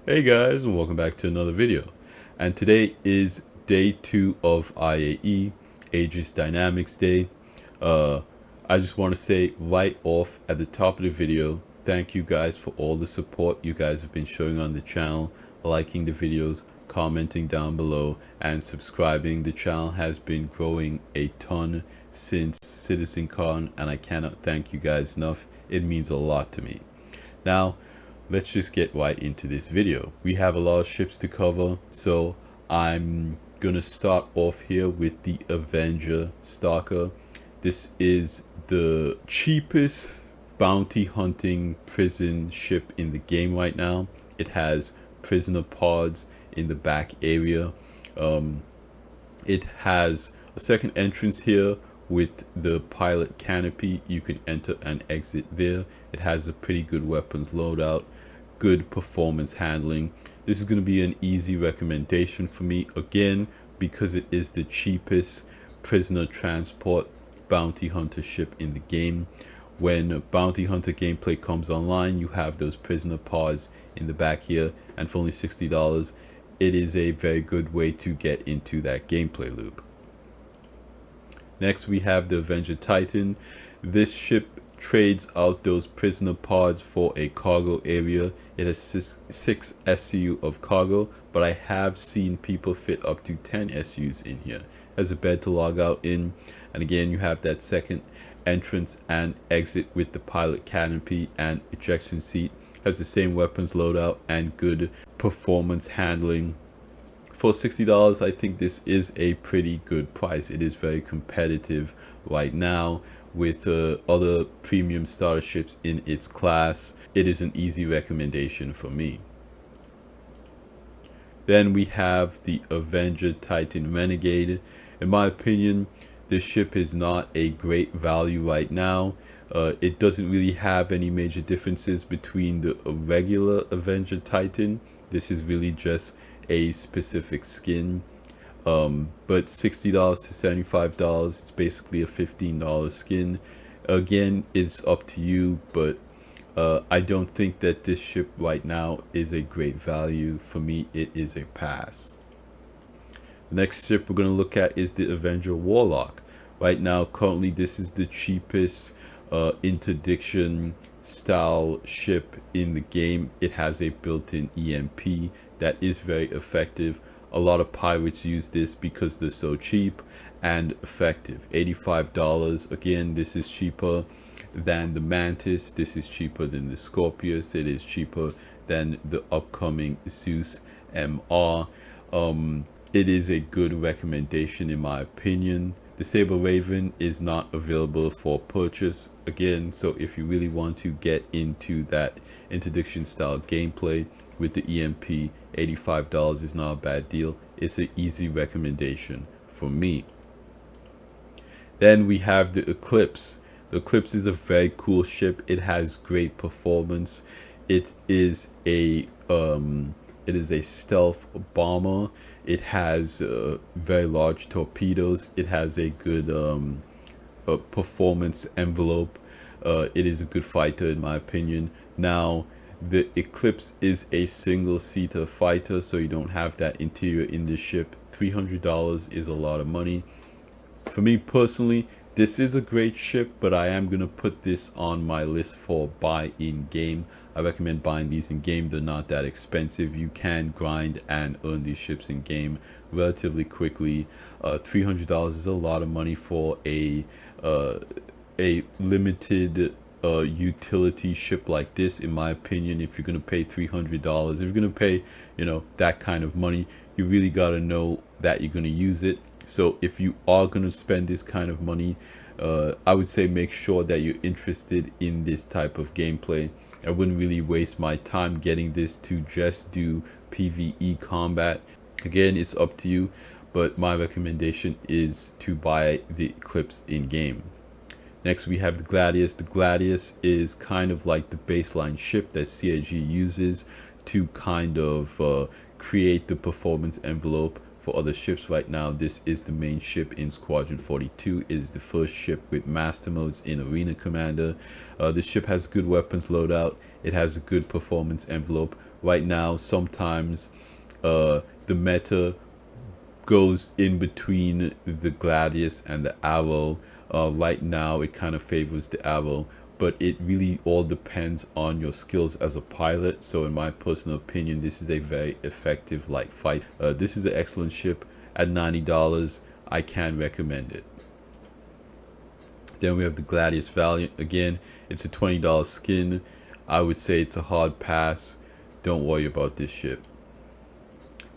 Hey guys, and welcome back to another video. And today is day 2 of IAE, Aegis Dynamics Day. I just want to say right off at the top of the video, thank you guys for all the support you guys have been showing on the channel, liking the videos, commenting down below, and subscribing. The channel has been growing a ton since CitizenCon, and I cannot thank you guys enough. It means a lot to me. Now, let's just get right into this video. We have a lot of ships to cover, so I'm gonna start off here with the Avenger Stalker. This is the cheapest bounty hunting prison ship in the game right now. It has prisoner pods in the back area. It has a second entrance here with the pilot canopy. You can enter and exit there. It has a pretty good weapons loadout, good performance handling. This is going to be an easy recommendation for me, again, because it is the cheapest prisoner transport bounty hunter ship in the game. When bounty hunter gameplay comes online, you have those prisoner pods in the back here, and for only $60, it is a very good way to get into that gameplay loop. Next, we have the Avenger Titan. This ship trades out those prisoner pods for a cargo area. It has 6 SU of cargo, but I have seen people fit up to 10 SUs in here. Has a bed to log out in, and again, you have that second entrance and exit with the pilot canopy and ejection seat. Has the same weapons loadout and good performance handling. For $60, I think this is a pretty good price. It is very competitive right now with other premium starter ships in its class. It is an easy recommendation for me. Then we have the Avenger Titan Renegade. In my opinion, this ship is not a great value right now. It doesn't really have any major differences between the regular Avenger Titan. This is really just a specific skin, but $60 to $75, it's basically a $15 skin. Again, it's up to you, but I don't think that this ship right now is a great value. For me, it is a pass. The next ship we're going to look at is the Avenger Warlock. Right now, currently, this is the cheapest interdiction style ship in the game. It has a built-in EMP that is very effective. A lot of pirates use this because they're so cheap and effective. $85. Again, this is cheaper than the Mantis. This is cheaper than the Scorpius. It is cheaper than the upcoming Zeus MR. It is a good recommendation in my opinion. The Saber Raven is not available for purchase again, so if you really want to get into that interdiction style gameplay with the EMP, $85 is not a bad deal. It's an easy recommendation for me. Then we have the Eclipse. The Eclipse is a very cool ship. It has great performance. It is a stealth bomber. It has very large torpedoes. It has a good performance envelope. It is a good fighter in my opinion. Now, the Eclipse is a single-seater fighter, so you don't have that interior in this ship. $300 is a lot of money. For me personally, this is a great ship, but I am going to put this on my list for buy in-game. I recommend buying these in-game. They're not that expensive. You can grind and earn these ships in-game relatively quickly. $300 is a lot of money for a limited utility ship like this, in my opinion. If you're going to pay $300, if you're going to pay, that kind of money, you really got to know that you're going to use it. So if you are going to spend this kind of money, I would say make sure that you're interested in this type of gameplay. I wouldn't really waste my time getting this to just do PvE combat. Again, it's up to you, but my recommendation is to buy the Eclipse in game. Next, we have the Gladius. The Gladius is kind of like the baseline ship that CIG uses to kind of create the performance envelope for other ships right now, this is the main ship in Squadron 42. It is the first ship with master modes in Arena Commander. This ship has good weapons loadout. It has a good performance envelope. Right now, sometimes the meta goes in between the Gladius and the Arrow. Right now, it kind of favors the Arrow, but it really all depends on your skills as a pilot. So in my personal opinion, this is a very effective light fight. This is an excellent ship. At $90, I can recommend it. Then we have the Gladius Valiant. Again, it's a $20 skin. I would say it's a hard pass. Don't worry about this ship.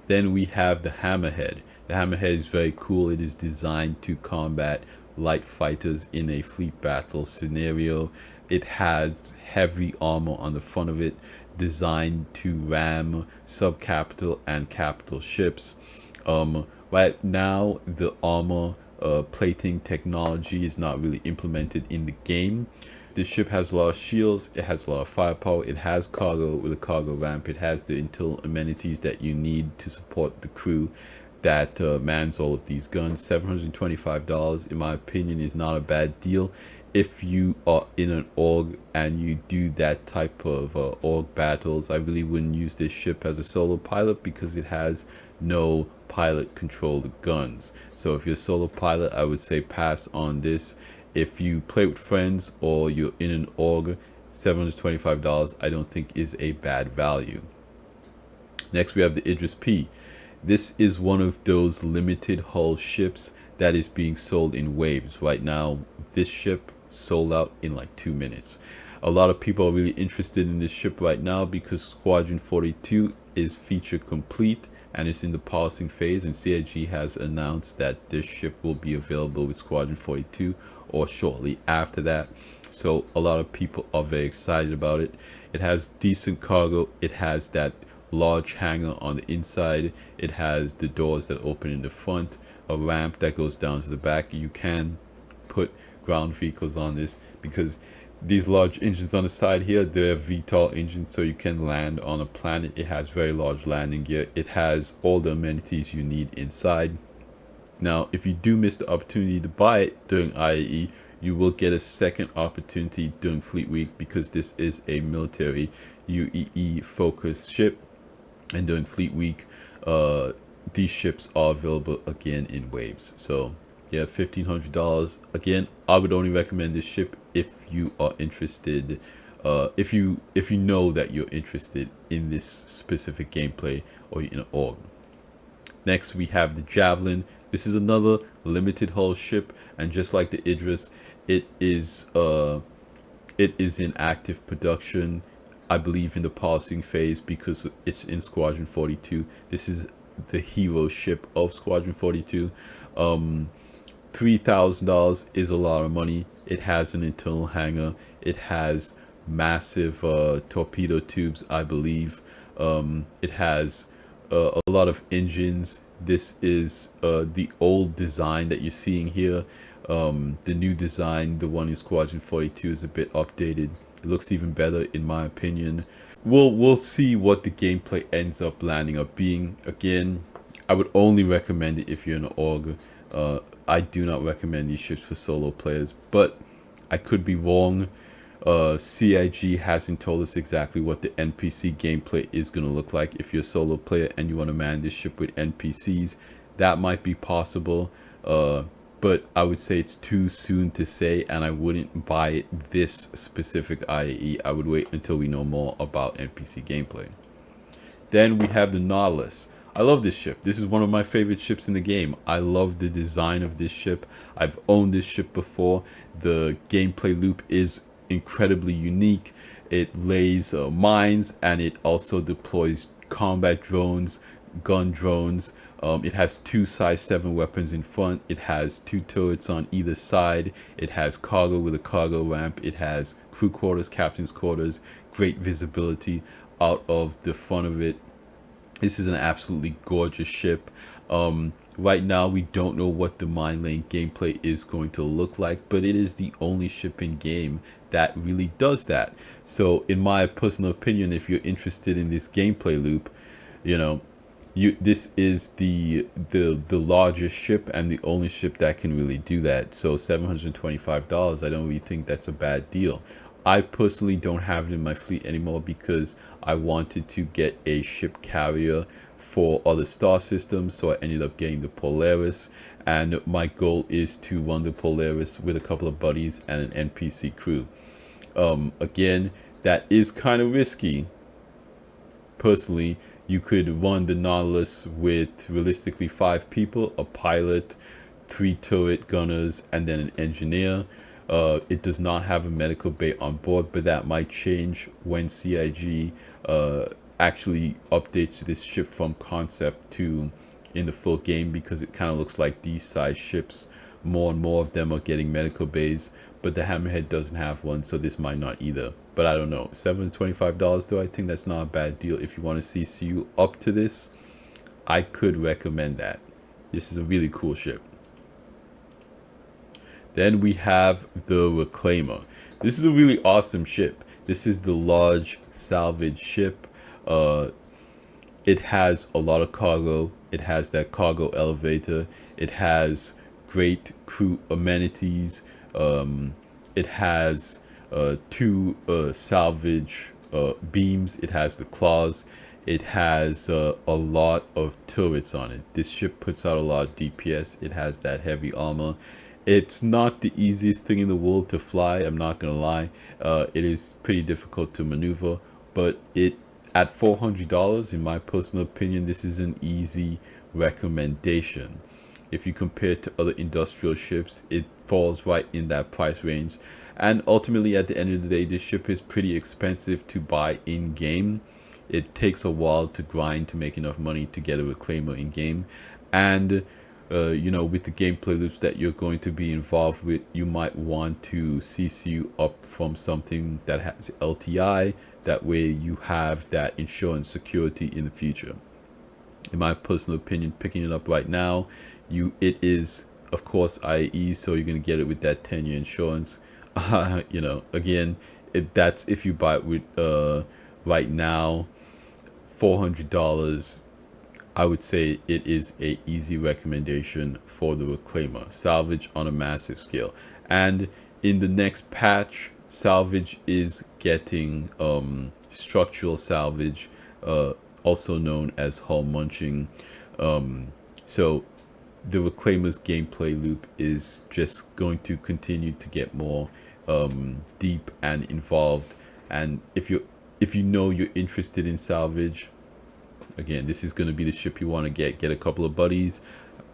Then we have the Hammerhead. The Hammerhead is very cool. It is designed to combat light fighters in a fleet battle scenario. It has heavy armor on the front of it, designed to ram subcapital and capital ships. Right now, the armor plating technology is not really implemented in the game. This ship has a lot of shields, it has a lot of firepower, it has cargo with a cargo ramp, it has the internal amenities that you need to support the crew that mans all of these guns. $725, in my opinion, is not a bad deal. If you are in an org and you do that type of org battles, I really wouldn't use this ship as a solo pilot because it has no pilot controlled guns. So if you're a solo pilot, I would say pass on this. If you play with friends or you're in an org, $725 I don't think is a bad value. Next we have the Idris P. This is one of those limited hull ships that is being sold in waves. Right now, this ship sold out in like 2 minutes. A lot of people are really interested in this ship right now because Squadron 42 is feature complete and it's in the polishing phase, and CIG has announced that this ship will be available with Squadron 42 or shortly after that. So a lot of people are very excited about it. It has decent cargo. It has that large hangar on the inside. It has the doors that open in the front, a ramp that goes down to the back. You can put ground vehicles on this because these large engines on the side here, they're VTOL engines, so you can land on a planet. It has very large landing gear. It has all the amenities you need inside. Now, if you do miss the opportunity to buy it during IAE, you will get a second opportunity during Fleet Week because this is a military UEE focused ship. And during Fleet Week, these ships are available again in waves. So yeah, $1,500. Again, I would only recommend this ship if you are interested, if you know that you're interested in this specific gameplay or in an org. Next we have the Javelin. This is another limited hull ship, and just like the Idris, it is in active production. I believe in the polishing phase because it's in Squadron 42. This is the hero ship of Squadron 42. $3,000 is a lot of money. It has an internal hangar. It has massive torpedo tubes, I believe. It has a lot of engines. This is the old design that you're seeing here. The new design, the one in Squadron 42, is a bit updated. It looks even better in my opinion. We'll see what the gameplay ends up landing up being. Again, I would only recommend it if you're in an org. I do not recommend these ships for solo players, but I could be wrong. CIG hasn't told us exactly what the NPC gameplay is going to look like. If you're a solo player and you want to man this ship with NPCs, that might be possible. But I would say it's too soon to say, and I wouldn't buy it this specific IAE. I would wait until we know more about NPC gameplay. Then we have the Nautilus. I love this ship. This is one of my favorite ships in the game. I love the design of this ship. I've owned this ship before. The gameplay loop is incredibly unique. It lays mines, and it also deploys combat drones, gun drones. It has 2 size 7 weapons in front. It has 2 turrets on either side. It has cargo with a cargo ramp. It has crew quarters, captain's quarters, great visibility out of the front of it. This is an absolutely gorgeous ship. Right now, we don't know what the mine lane gameplay is going to look like, but it is the only ship in game that really does that. So in my personal opinion, if you're interested in this gameplay loop, you know, this is the largest ship and the only ship that can really do that. So $725, I don't really think that's a bad deal. I personally don't have it in my fleet anymore because I wanted to get a ship carrier for other star systems, so I ended up getting the Polaris, and my goal is to run the Polaris with a couple of buddies and an NPC crew. Again, that is kind of risky. Personally, you could run the Nautilus with realistically 5 people, a pilot, 3 turret gunners, and then an engineer. It does not have a medical bay on board, but that might change when CIG actually updates this ship from concept to in the full game, because it kind of looks like these size ships, more and more of them are getting medical bays, but the Hammerhead doesn't have one, so this might not either. But I don't know, $725 though, I think that's not a bad deal. If you want to CCU up to this, I could recommend that. This is a really cool ship. Then we have the Reclaimer. This is a really awesome ship. This is the large salvage ship. It has a lot of cargo. It has that cargo elevator. It has great crew amenities. It has 2 salvage beams. It has the claws. It has a lot of turrets on it. This ship puts out a lot of DPS. It has that heavy armor. It's not the easiest thing in the world to fly, I'm not gonna lie. It is pretty difficult to maneuver, but it at $400, in my personal opinion, this is an easy recommendation. If you compare it to other industrial ships, it falls right in that price range. And ultimately, at the end of the day, this ship is pretty expensive to buy in game. It takes a while to grind to make enough money to get a Reclaimer in game. And you know, with the gameplay loops that you're going to be involved with, you might want to CCU up from something that has LTI. That way you have that insurance security in the future. In my personal opinion, picking it up right now, it is of course IAE, so you're going to get it with that 10-year insurance. You know, again, that's if you buy it with right now, $400. I would say it is a easy recommendation for the Reclaimer. Salvage on a massive scale. And in the next patch, salvage is getting structural salvage, also known as hull munching. So the Reclaimer's gameplay loop is just going to continue to get more deep and involved. And if you know you're interested in salvage, again, this is going to be the ship you want to get a couple of buddies.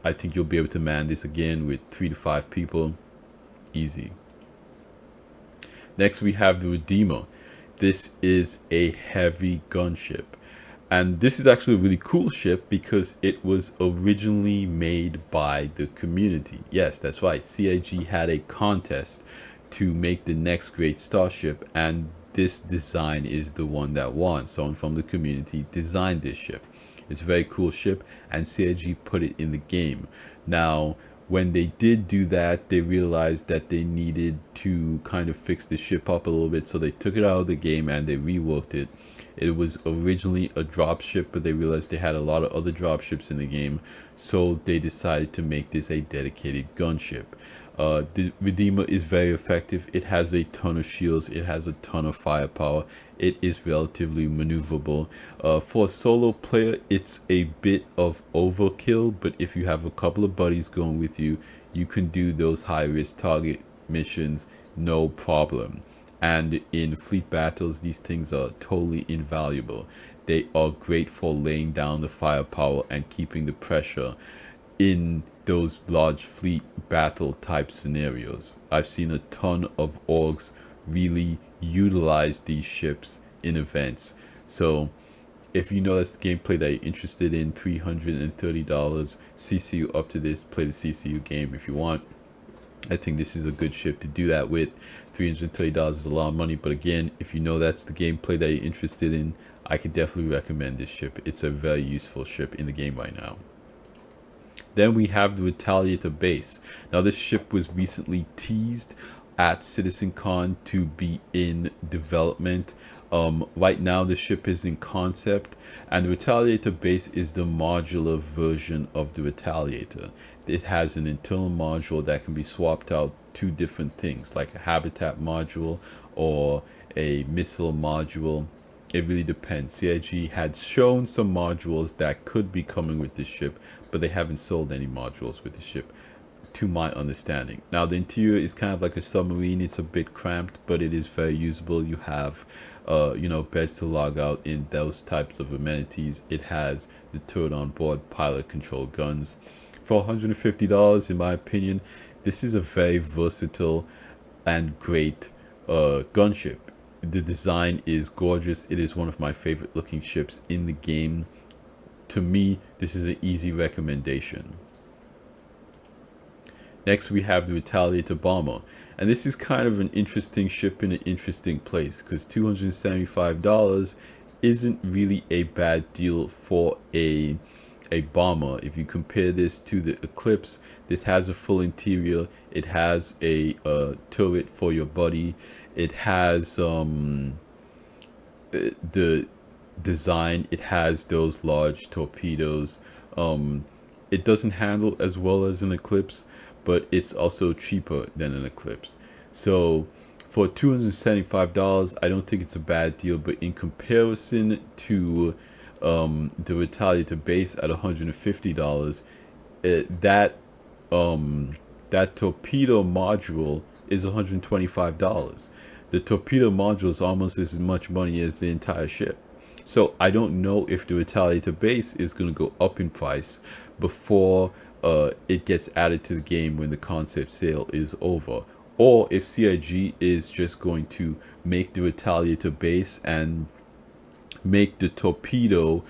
I think you'll be able to man this again with 3 to 5 people, easy. Next we have the Redeemer. This is a heavy gunship, and this is actually a really cool ship because it was originally made by the community. Yes, that's right, CIG had a contest to make the next great starship, and this design is the one that won. Someone from the community designed this ship. It's a very cool ship, and CIG put it in the game. Now, when they did do that, they realized that they needed to kind of fix the ship up a little bit, so they took it out of the game and they reworked it. It was originally a drop ship, but they realized they had a lot of other drop ships in the game, so they decided to make this a dedicated gunship. The Redeemer is very effective. It has a ton of shields. It has a ton of firepower. It is relatively maneuverable. For a solo player, it's a bit of overkill, but if you have a couple of buddies going with you, you can do those high-risk target missions no problem. And in fleet battles, these things are totally invaluable. They are great for laying down the firepower and keeping the pressure in those large fleet battle type scenarios. I've seen a ton of orgs really utilize these ships in events. So if you know that's the gameplay that you're interested in, $330, CCU up to this, play the CCU game if you want. I think this is a good ship to do that with. $330 is a lot of money, but again, if you know that's the gameplay that you're interested in, I could definitely recommend this ship. It's a very useful ship in the game right now. Then we have the Retaliator base. Now this ship was recently teased at CitizenCon to be in development. Right now the ship is in concept, and the Retaliator base is the modular version of the Retaliator. It has an internal module that can be swapped out to different things, like a habitat module or a missile module. It really depends. CIG had shown some modules that could be coming with this ship, but they haven't sold any modules with the ship, to my understanding. Now the interior is kind of like a submarine. It's a bit cramped, but it is very usable. You have beds to log out in, those types of amenities. It has the turret on board pilot control guns. For $150, in my opinion, this is a very versatile and great gunship. The design is gorgeous. It is one of my favorite looking ships in the game. To me, this is an easy recommendation. Next, we have the Retaliator bomber, and this is kind of an interesting ship in an interesting place, because $275 isn't really a bad deal for a bomber. If you compare this to the Eclipse, this has a full interior. It has a turret for your buddy. It has the design. It has those large torpedoes. It doesn't handle as well as an Eclipse, but it's also cheaper than an Eclipse. So for $275, I don't think it's a bad deal. But in comparison to the Retaliator base at $150, that torpedo module is $125. The torpedo module is almost as much money as the entire ship. So I don't know if the Retaliator base is going to go up in price before it gets added to the game when the concept sale is over, or if CIG is just going to make the Retaliator base and make the torpedo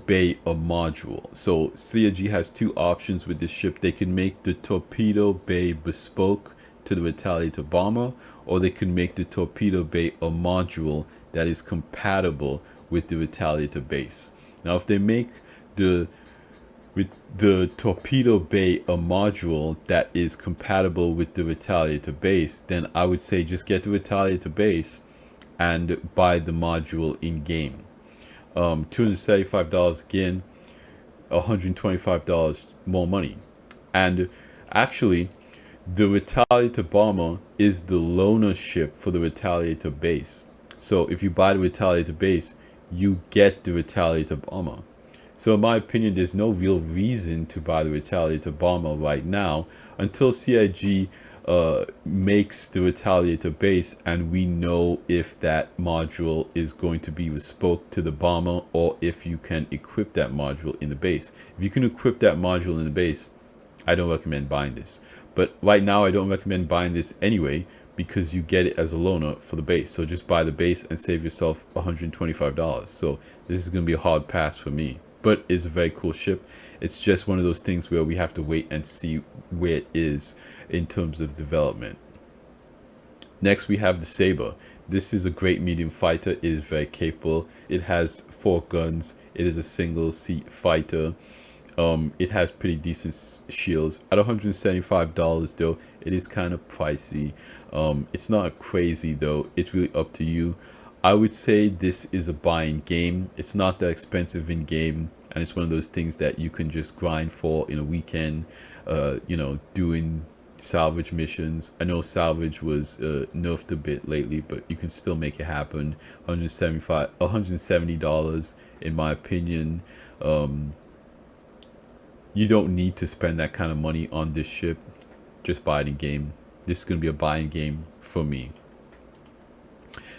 bay a module. So CIG has two options with this ship. They can make the torpedo bay bespoke to the Retaliator bomber, or they can make the torpedo bay a module that is compatible with the Retaliator base. Now if they make the torpedo bay a module that is compatible with the Retaliator base, then I would say just get the Retaliator base and buy the module in game. $275 again, $125 more money. And actually, the Retaliator bomber is the loaner ship for the Retaliator base. So if you buy the Retaliator base, you get the Retaliator bomber. So in my opinion, there's no real reason to buy the Retaliator bomber right now until CIG makes the Retaliator base and we know if that module is going to be bespoke to the bomber, or if you can equip that module in the base. If you can equip that module in the base, I don't recommend buying this. But right now I don't recommend buying this anyway, because you get it as a loaner for the base. So just buy the base and save yourself $125. So this is going to be a hard pass for me. But it's a very cool ship. It's just one of those things where we have to wait and see where it is in terms of development. Next, we have the Saber. This is a great medium fighter. It is very capable. It has 4 guns. It is a single seat fighter. It has pretty decent shields. At $175 though, it is kind of pricey. It's not crazy though. It's really up to you. I would say this is a buy-in game. It's not that expensive in game, and it's one of those things that you can just grind for in a weekend, doing salvage missions. I know salvage was nerfed a bit lately, but you can still make it happen. $170 in my opinion. You don't need to spend that kind of money on this ship. Just buy it in game. This is going to be a buy-in game for me.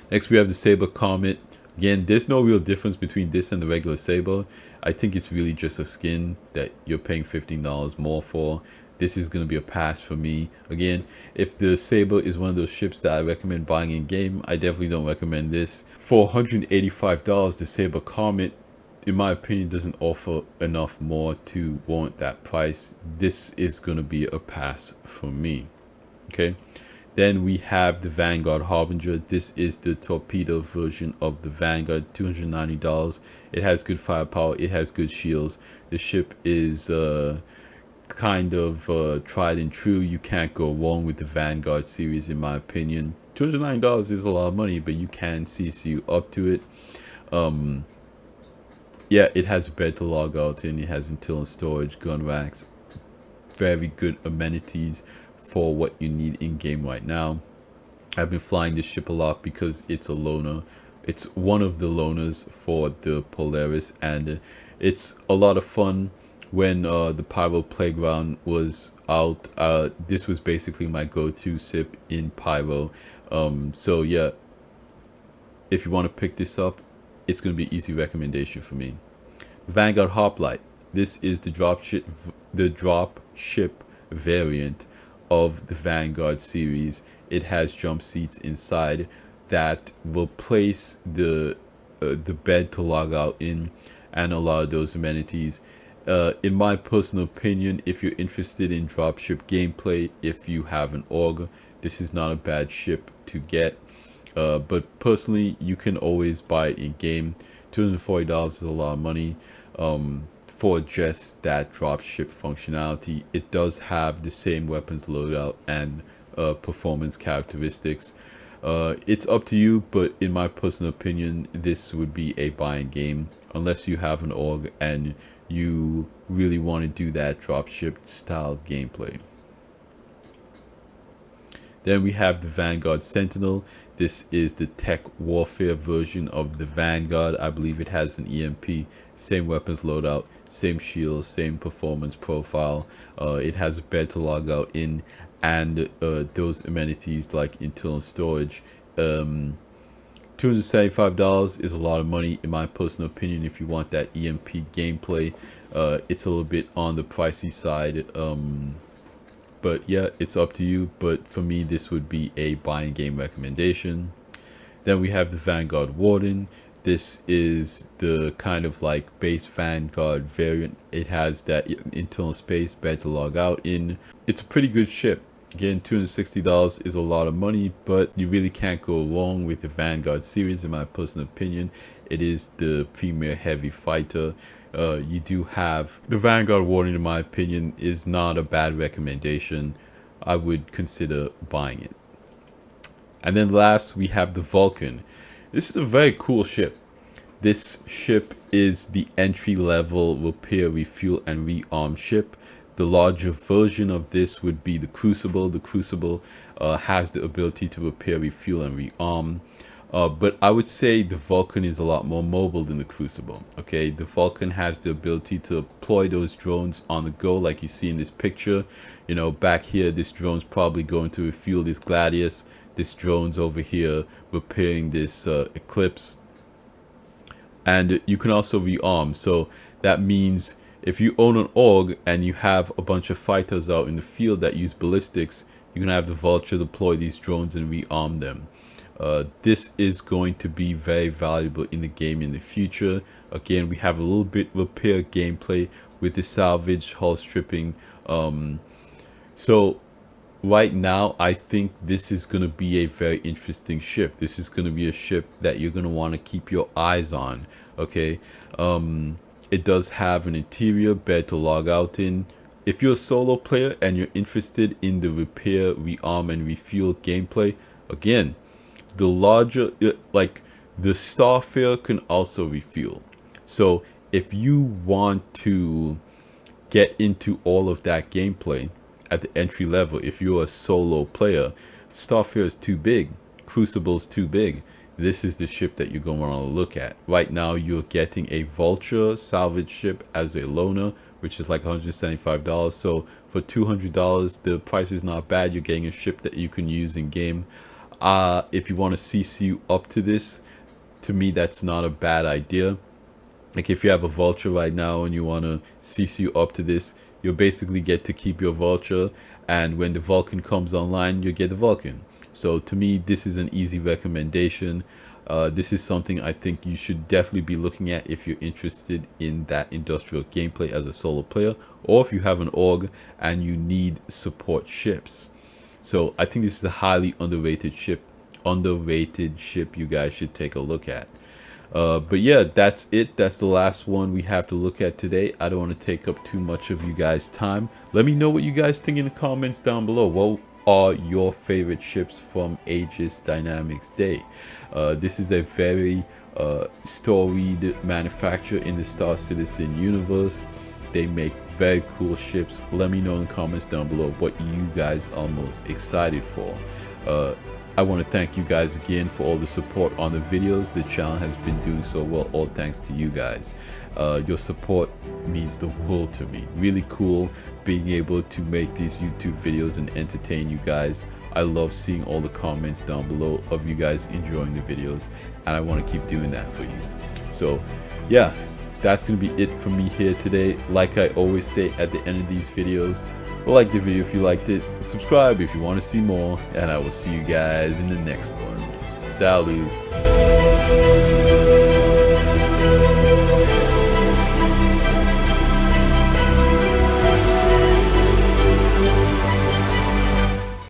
Next, we have the Saber Comet. Again, there's no real difference between this and the regular Saber. I think it's really just a skin that you're paying $15 more for. This is going to be a pass for me. Again, if the Saber is one of those ships that I recommend buying in game, I definitely don't recommend this. For $185, the Saber Comet, in my opinion, doesn't offer enough more to warrant that price. This is going to be a pass for me. Okay. Then we have the Vanguard Harbinger. This is the torpedo version of the Vanguard, $290. It has good firepower. It has good shields. The ship is kind of tried and true. You can't go wrong with the Vanguard series, in my opinion. $209 is a lot of money, but you can CCU up to it. Yeah, it has a bed to log out in. It has internal storage, gun racks, very good amenities for what you need in game right now. I've been flying this ship a lot because it's a loner. It's one of the loners for the Polaris, and it's a lot of fun. When the Pyro Playground was out, this was basically my go-to ship in Pyro. So yeah, if you want to pick this up, it's going to be easy recommendation for me. Vanguard Hoplite. This is the drop ship variant of the Vanguard series. It has jump seats inside that will place the bed to log out in, and a lot of those amenities. In my personal opinion, if you're interested in dropship gameplay, if you have an AUG, this is not a bad ship to get. But personally, you can always buy it in game. $240 is a lot of money for just that dropship functionality. It does have the same weapons loadout and performance characteristics. It's up to you, but in my personal opinion, this would be a buying game unless you have an AUG and you really want to do that dropship style gameplay. Then we have the Vanguard Sentinel. This is the tech warfare version of the Vanguard. I believe it has an EMP, same weapons loadout, same shield, same performance profile. It has a bed to log out in, and those amenities like internal storage. $275 is a lot of money in my personal opinion if you want that EMP gameplay. It's a little bit on the pricey side, but yeah, it's up to you. But for me, this would be a buying game recommendation. Then we have the Vanguard Warden. This is the kind of like base Vanguard variant. It has that internal space, bed to log out in. It's a pretty good ship. Again, $260 is a lot of money, but you really can't go wrong with the Vanguard series, in my personal opinion. It is the premier heavy fighter. You do have the Vanguard Warning, in my opinion, is not a bad recommendation. I would consider buying it. And then last, we have the Vulcan. This is a very cool ship. This ship is the entry-level repair, refuel, and rearm ship. The larger version of this would be the Crucible. The Crucible has the ability to repair, refuel, and rearm. But I would say the Vulcan is a lot more mobile than the Crucible. Okay, the Vulcan has the ability to deploy those drones on the go, like you see in this picture. You know, back here, this drone's probably going to refuel this Gladius. This drone's over here repairing this Eclipse. And you can also rearm. So that means if you own an AUG and you have a bunch of fighters out in the field that use ballistics, you can have the Vulture deploy these drones and rearm them. This is going to be very valuable in the game in the future. Again, we have a little bit repair gameplay with the salvage, hull stripping. So right now, I think this is going to be a very interesting ship. This is going to be a ship that you're going to want to keep your eyes on. Okay. It does have an interior bed to log out in. If you're a solo player and you're interested in the repair, rearm, and refuel gameplay, again, the larger, like the Starfare can also refuel. So if you want to get into all of that gameplay at the entry level, if you're a solo player, Starfare is too big, Crucible's too big. This is the ship that you're going to want to look at. Right now, you're getting a Vulture salvage ship as a loaner, which is like $175. So for $200, the price is not bad. You're getting a ship that you can use in game. If you want to CC up to this, to me, that's not a bad idea. Like if you have a Vulture right now and you want to CC up to this, you'll basically get to keep your Vulture. And when the Vulcan comes online, you get the Vulcan. So to me, this is an easy recommendation. This is something I think you should definitely be looking at if you're interested in that industrial gameplay as a solo player, or if you have an AUG and you need support ships. So I think this is a highly underrated ship you guys should take a look at. But yeah, that's it. That's the last one we have to look at today. I don't want to take up too much of you guys' time. Let me know what you guys think in the comments down below. What are your favorite ships from Aegis Dynamics Day? This is a very storied manufacturer in the Star Citizen universe. They make very cool ships. Let me know in the comments down below what you guys are most excited for. I want to thank you guys again for all the support on the videos. The channel has been doing so well, all thanks to you guys. Your support means the world to me. Really cool being able to make these YouTube videos and entertain you guys. I love seeing all the comments down below of you guys enjoying the videos, and I want to keep doing that for you. So yeah, that's gonna be it for me here today. Like I always say at the end of these videos, like the video if you liked it, subscribe if you want to see more, and I will see you guys in the next one. Salute.